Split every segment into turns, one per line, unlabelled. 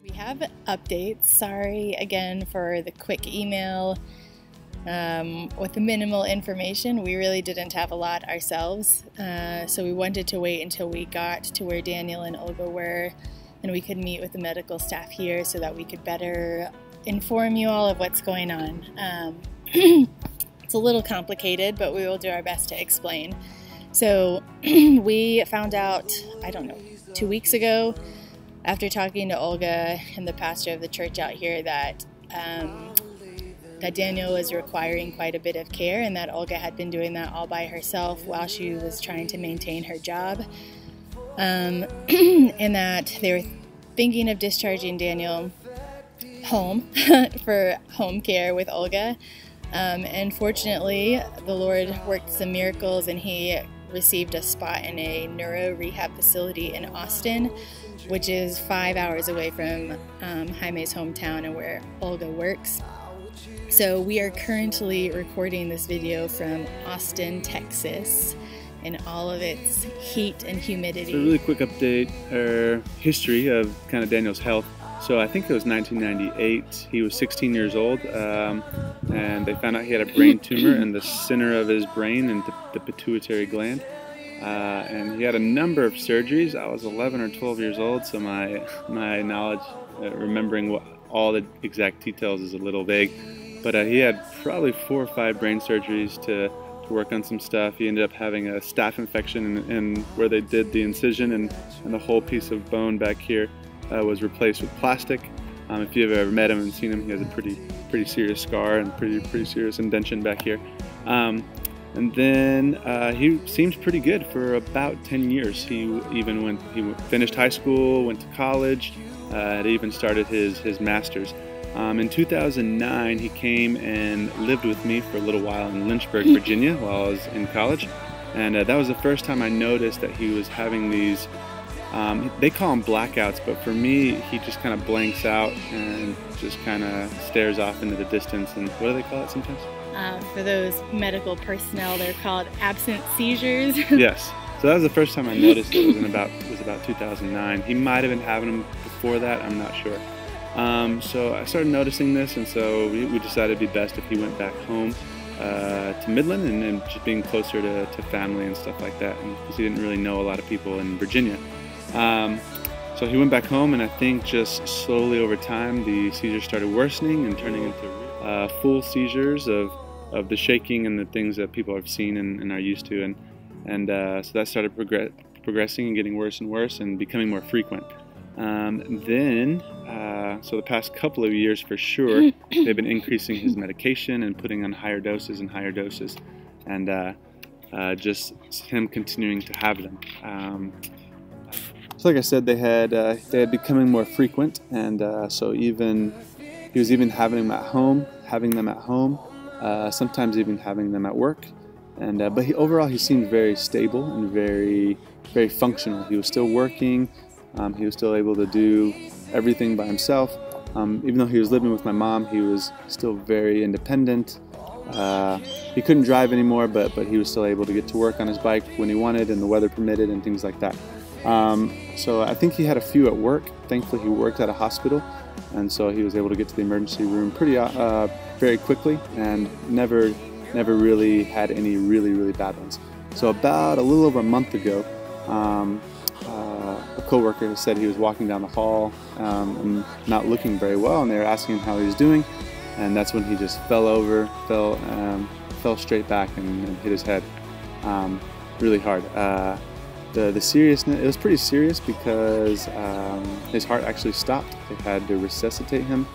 We have updates. Sorry again for the quick email with the minimal information. We really didn't have a lot ourselves, so we wanted to wait until we got to where Daniel and Olga were and we could meet with the medical staff here so that we could better inform you all of what's going on. It's a little complicated, but we will do our best to explain. So we found out, I don't know, 2 weeks ago, after talking to Olga and the pastor of the church out here, that Daniel was requiring quite a bit of care, and that Olga had been doing that all by herself while she was trying to maintain her job, and that they were thinking of discharging Daniel home for home care with Olga. And fortunately, the Lord worked some miracles, and he received a spot in a neuro rehab facility in Austin, which is 5 hours away from Jaime's hometown and where Olga works. So we are currently recording this video from Austin, Texas, in all of its heat and humidity.
So a really quick update, or history of kind of Daniel's health. So I think it was 1998. He was 16 years old, and they found out he had a brain tumor in the center of his brain, in the pituitary gland. And he had a number of surgeries. I was 11 or 12 years old, so my knowledge, remembering all the exact details, is a little vague. But he had probably 4 or 5 brain surgeries to work on some stuff. He ended up having a staph infection in where they did the incision, and the whole piece of bone back here was replaced with plastic. If you've ever met him and seen him, he has a pretty serious scar and pretty serious indentation back here. And then he seemed pretty good for about 10 years. He finished high school, went to college, had even started his master's. In 2009, he came and lived with me for a little while in Lynchburg, Virginia, while I was in college. And that was the first time I noticed that he was having these, they call them blackouts, but for me, he just kind of blanks out and just kind of stares off into the distance. And what do they call it sometimes?
For those medical personnel, they're called absent seizures.
Yes. So that was the first time I noticed it. It was about 2009. He might have been having them before that, I'm not sure. So I started noticing this, and so we decided it'd be best if he went back home to Midland and just being closer to family and stuff like that, because he didn't really know a lot of people in Virginia. So he went back home, and I think just slowly over time the seizures started worsening and turning into full seizures of the shaking and the things that people have seen and are used to, and so that started progressing and getting worse and worse and becoming more frequent. So the past couple of years, for sure, they've been increasing his medication and putting on higher doses and higher doses, and just him continuing to have them. So like I said, they had becoming more frequent, and so he was even having them at home, sometimes even having them at work, and but overall he seemed very stable and very functional. He was still working. He was still able to do everything by himself. Even though he was living with my mom, he was still very independent. He couldn't drive anymore, but he was still able to get to work on his bike when he wanted and the weather permitted and things like that. So I think he had a few at work. Thankfully, he worked at a hospital, and so he was able to get to the emergency room very quickly, and never really had any really bad ones. So about a little over a month ago, a coworker said he was walking down the hall and not looking very well, and they were asking him how he was doing, and that's when he just fell straight back and hit his head really hard. The seriousness, it was pretty serious because his heart actually stopped. They had to resuscitate him.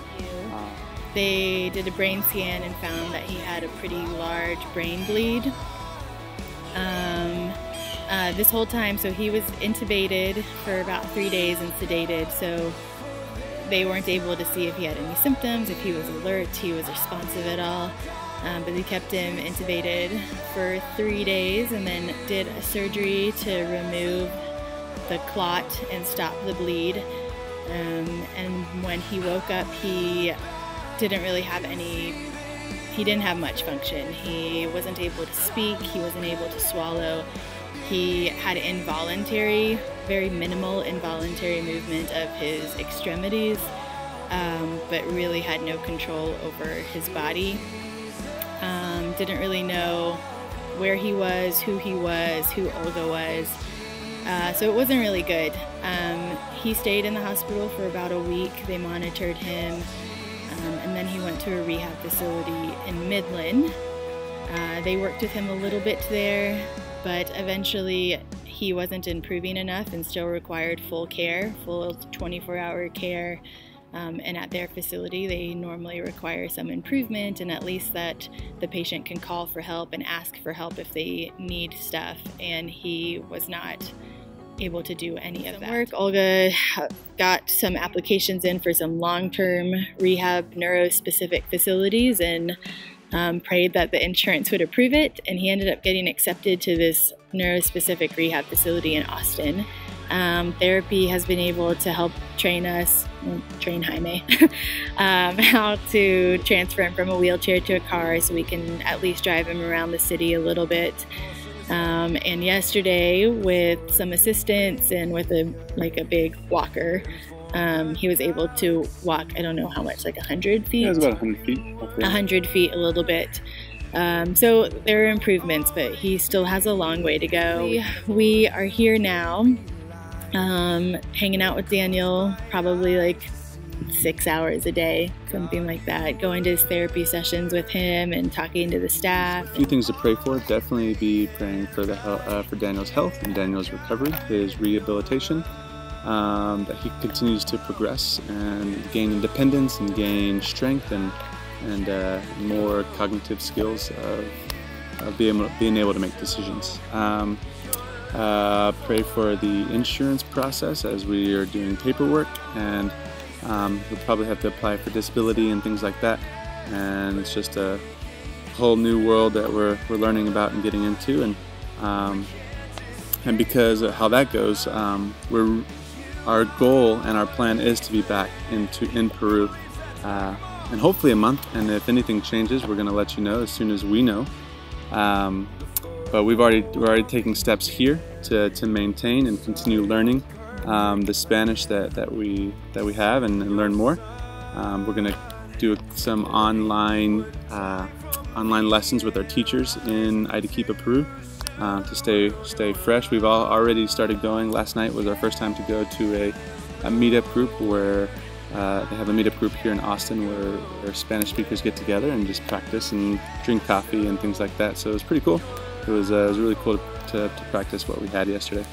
They did a brain scan and found that he had a pretty large brain bleed. This whole time, so he was intubated for about 3 days and sedated, so they weren't able to see if he had any symptoms, if he was alert, he was responsive at all, but they kept him intubated for 3 days and then did a surgery to remove the clot and stop the bleed, and when he woke up, he didn't have much function. He wasn't able to speak, he wasn't able to swallow. He had involuntary, very minimal involuntary movement of his extremities, but really had no control over his body. Didn't really know where he was, who Olga was. So it wasn't really good. He stayed in the hospital for about a week. They monitored him, and then he went to a rehab facility in Midland. They worked with him a little bit there, but eventually he wasn't improving enough and still required full care, full 24-hour care. And at their facility, they normally require some improvement, and at least that the patient can call for help and ask for help if they need stuff, and he was not able to do any of that work. Olga got some applications in for some long-term rehab neuro-specific facilities and prayed that the insurance would approve it, and he ended up getting accepted to this neuro-specific rehab facility in Austin. Therapy has been able to help train Jaime, how to transfer him from a wheelchair to a car so we can at least drive him around the city a little bit. And yesterday, with some assistance and with a big walker, he was able to walk, I don't know how much, like 100 feet?
Yeah, it was about 100 feet.
100 feet, a little bit. So there are improvements, but he still has a long way to go. We are here now, hanging out with Daniel, probably like 6 hours a day, something like that, going to his therapy sessions with him and talking to the staff.
A few things to pray for. Definitely be praying for for Daniel's health and Daniel's recovery, his rehabilitation, that he continues to progress and gain independence and gain strength and more cognitive skills of being able to make decisions. Pray for the insurance process as we are doing paperwork, and we'll probably have to apply for disability and things like that, and it's just a whole new world that we're learning about and getting into, and because of how that goes, our goal and our plan is to be back in Peru in hopefully a month, and if anything changes, we're going to let you know as soon as we know. But we're already taking steps here to maintain and continue learning the Spanish that we have and learn more. We're going to do some online lessons with our teachers in Arequipa, Peru, to stay fresh. We've already started going. Last night was our first time to go to a meetup group where they have a meetup group here in Austin where Spanish speakers get together and just practice and drink coffee and things like that. So it was pretty cool. It was really cool to practice what we had yesterday.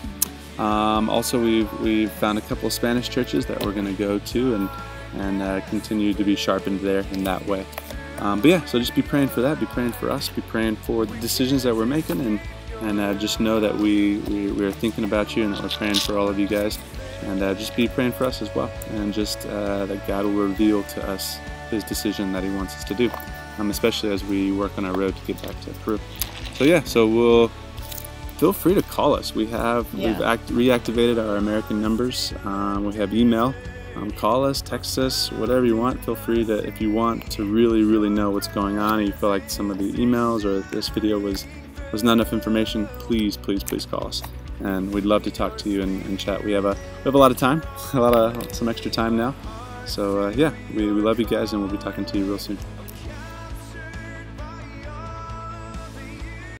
Also, we've found a couple of Spanish churches that we're going to go to and continue to be sharpened there in that way. But yeah, so just be praying for that. Be praying for us. Be praying for the decisions that we're making, and just know that we're thinking about you and that we're praying for all of you guys. And just be praying for us as well, and just that God will reveal to us His decision that He wants us to do, especially as we work on our road to get back to Peru. So yeah, so feel free to call us. We've reactivated our American numbers. We have email. Call us, text us, whatever you want. Feel free to, if you want to really know what's going on, and you feel like some of the emails or this video was not enough information, please call us. And we'd love to talk to you and chat. We have a lot of time, some extra time now. So yeah, we love you guys, and we'll be talking to you real soon.